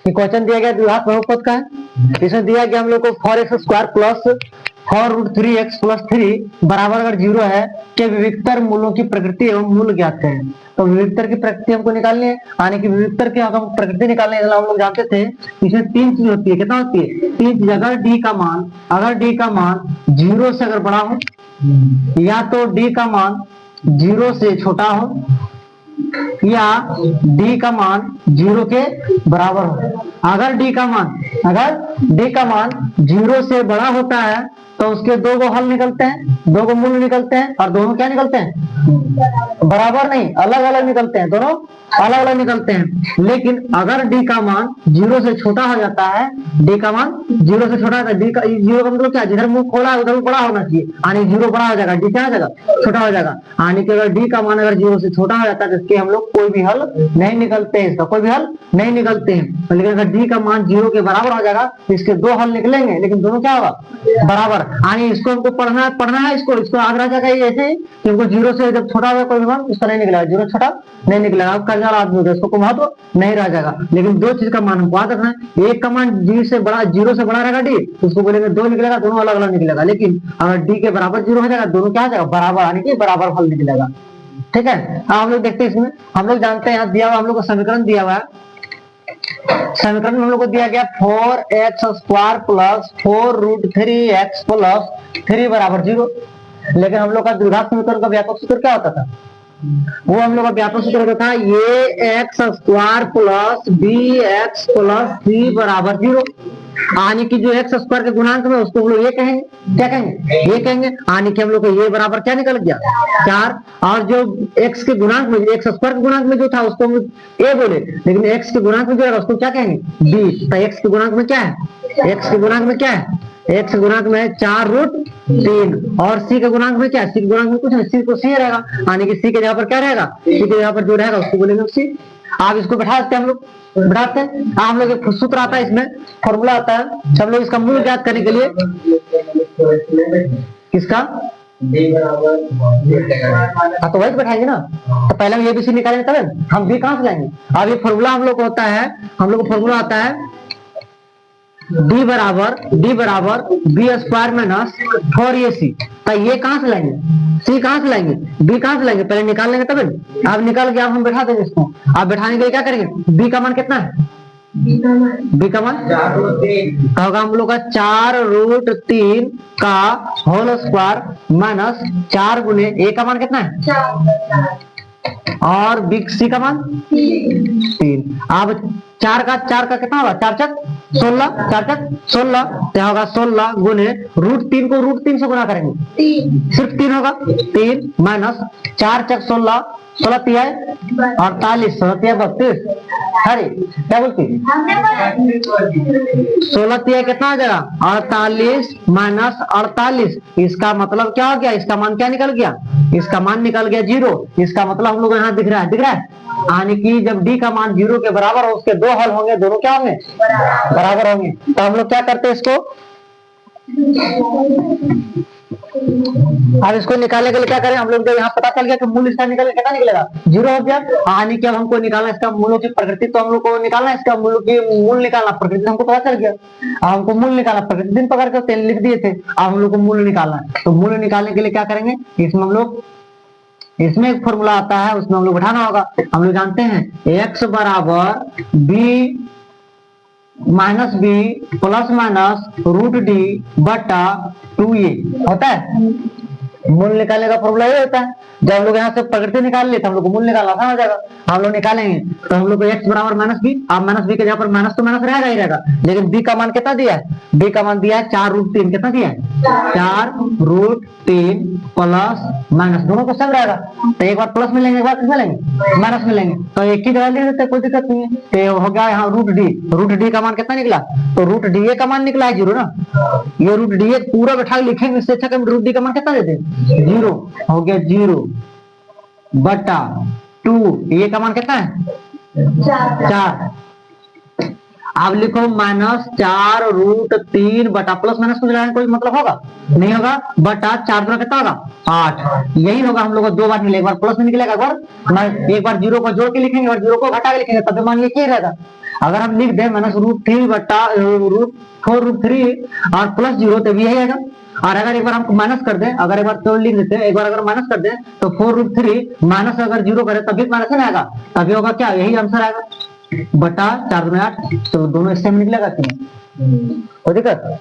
ये क्वेश्चन दिया गया द्विघात बहुपद का है। इसमें दिया गया हम लोग को 4x² प्लस 4√3x प्लस 3 बराबर अगर 0 है के विविक्तर मूलों की प्रकृति एवं मूल ज्ञात है। तो विविक्तर की प्रकृति हमको निकालनी है, यानी कि विविक्तर की अगर प्रकृति निकालने है, हम लोग जानते थे इसमें तीन चीज होती है। कितना होती है? तीन चीज। अगर डी का मान 0 से अगर बड़ा हो, या तो डी का मान 0 से छोटा हो, या डी का मान 0 के बराबर हो। अगर डी का मान 0 से बड़ा होता है तो उसके दो को हल निकलते हैं, दो को मूल निकलते हैं, और दोनों क्या निकलते हैं? बराबर नहीं, अलग अलग निकलते हैं, दोनों अलग अलग निकलते हैं। लेकिन अगर डी का मान 0 से छोटा हो जाता है, डी का मान 0 से छोटा होता है, डी का 0 का मतलब क्या? जिधर मुंह खोला है उधर बड़ा होना चाहिए, यानी 0 बड़ा हो जाएगा, डी क्या हो जाएगा? छोटा हो जाएगा। यानी कि अगर डी का मान अगर 0 से छोटा हो जाता है तो इसके हम लोग कोई भी हल नहीं निकलते हैं, इसका कोई भी हल नहीं निकलते हैं। लेकिन अगर डी का मान 0 के बराबर हो जाएगा इसके दो हल निकलेंगे, लेकिन दोनों क्या होगा? बराबर। यानी इसको हमको पढ़ना है, इसको आग रह जाएगा ये ऐसे कि हमको 0 से जब छोटा होगा कोई भी मान उसका नहीं निकलेगा, 0 छोटा नहीं निकलेगा, अब करने वाला आदमी होगा इसको महत्व नहीं रह जाएगा। लेकिन दो चीज का मान हमको याद रखना है, एक का मान 0 से बड़ा रहेगा डी, उसको बोलेंगे 2 निकलेगा, दोनों अलग अलग निकलेगा। लेकिन अगर डी के बराबर 0 हो जाएगा, दोनों क्या हो जाएगा? बराबर, यानी कि बराबर हल निकलेगा। ठीक है, हम लोग देखते हैं इसमें, हम लोग जानते हैं यहाँ दिया हुआ हम लोग को समीकरण दिया हुआ है। समीकरण में हम लोग को दिया गया 4x² प्लस 4√3x प्लस 3 बराबर 0। लेकिन हम लोग का द्विघात समीकरण का व्यापक सूत्र क्या होता था? वो हम लोग का व्यापक सूत्र होता था ये x² plus bx plus c बराबर 0। यानी कि जो x² के गुणांक में उसको हम लोग ये कहेंगे, क्या कहेंगे? ये कहेंगे। यानी कि हम लोग को ये बराबर क्या निकल गया? 4। और जो x के गुणांक में, x² के गुणांक में जो था उसको हम a बोले, लेकिन x के गुणांक में जो है उसको क्या कहेंगे? b। तो x के गुणांक में क्या है? x के गुणांक में क्या है? x के गुणांक में है 4√3, और c के गुणांक में क्या है? c के गुणांक में कुछ नहीं, c को c रहेगा, यानी कि c के जगह पर क्या रहेगा? c के जगह पर जो रहेगा उसको बोलेंगे c। आप इसको बैठा सकते हैं, हम लोग बैठाते हैं। हम लोग एक सूत्र आता है, इसमें फॉर्मूला आता है, सब लोग इसका मूल ज्ञात करने के लिए किसका? हाँ तो वही बैठाएंगे ना, तो पहले हम एबीसी निकालेंगे तब हम बी कहां से लाएंगे? अब ये फॉर्मूला हम लोग को होता है, हम लोग को फॉर्मूला आता है d बराबर b² माइनस 4ac। तो ये कहां से लाएंगे? c कहां से लाएंगे? b कहां से लाएंगे? पहले निकाल लेंगे तब। अब निकाल के अब हम बैठा देंगे इसको। अब बैठाने के लिए क्या करेंगे? b का मान कितना है? b का मान होगा हम लोग का 4√3 का होल स्क्वायर माइनस 4 गुने a का मान कितना है? और बी सी का मान 3। अब 4 का कितना होगा? 4 चक 16, 4 चक 16, क्या होगा? 16 गुने √3 को √3 से गुना करेंगे, सिर्फ 3 होगा। 3 माइनस 4 चक 16, 16 तिया 48, 16 तिया 32। अरे क्या बोलती? 16 तिया कितना हो जाएगा? 48 माइनस 48। इसका मतलब क्या हो गया? इसका मान क्या निकल गया? इसका मान निकल गया 0। इसका मतलब हम लोग यहाँ दिख रहा है, यानी कि जब डी का मान 0 के बराबर हो उसके दो हल होंगे, दोनों क्या होंगे? बराबर होंगे। तो हम लोग क्या करते हैं इसको, अब इसको निकालने के लिए क्या करें हम लोग? यहाँ पता चल गया कि मूल इसका कितना निकलेगा? 0 हो गया। यानी कि अब हमको निकालना इसका मूलों की प्रकृति, तो हम लोग को निकालना इसका मूल निकालना, प्रकृति हमको पता चल गया। अब हमको मूल निकालना, प्रकृति दिन पकड़ के लिख दिए थे, अब हम लोग को मूल निकालना है। तो मूल निकालने के लिए क्या करेंगे? इसमें हम लोग, इसमें एक फॉर्मूला आता है, उसमें हम लोग बैठाना होगा। हम लोग जानते हैं x बराबर b minus b plus minus √d बटा 2a होता है। मूल निकालने का फॉर्मूला ये होता है। जब हम लोग यहाँ से प्रकृति निकाल लेते हैं, हम लोग को मूल निकालना आसान हो जाएगा। हम लोग निकालेंगे तो हम लोग को x बराबर माइनस बी, अब माइनस बी के जहाँ पर माइनस तो माइनस रहेगा ही रहेगा, लेकिन b का मान कितना दिया है? b का मान दिया है 4√3। कितना दिया है? 4√3 प्लस माइनस, दोनों को सब रहेगा। तो एक बार प्लस में लेंगे, एक बार किस में लेंगे? माइनस में लेंगे। तो एक ही जगह ले लेते हैं, कोई दिक्कत नहीं है। तो हो गया यहाँ √d का मान कितना निकला? तो √da का मान निकला है 0 ना। ये √da पूरा बैठा लिखेंगे, इससे अच्छा √d का मान कितना देते हैं? 0 हो गया, 0 बटा 2, ये का मान कितना है? 4। अब लिखो माइनस 4√3 बटा, प्लस माइनस को मिलाने कोई मतलब होगा नहीं होगा, बटा 4 दूना कितना होगा? 8। यही होगा हम लोग को दो बार मिलेगा, एक बार प्लस में निकलेगा, एक बार 0 को जोड़ के लिखेंगे और 0 को घटा के लिखेंगे, तब मान ये क्या रहेगा? अगर हम लिख दें -√3 बटा √4√3 और प्लस 0 तो भी यही आएगा। और अगर एक बार हम माइनस कर दें, अगर एक बार तो लिख देते हैं, एक बार अगर माइनस कर दें तो 4√3 माइनस अगर 0 करें तभी माइनस नहीं आएगा, तभी होगा क्या, यही आंसर आएगा बटा 4 में 8। तो दोनों सेम निकलेगा कि नहीं, कोई दिक्कत।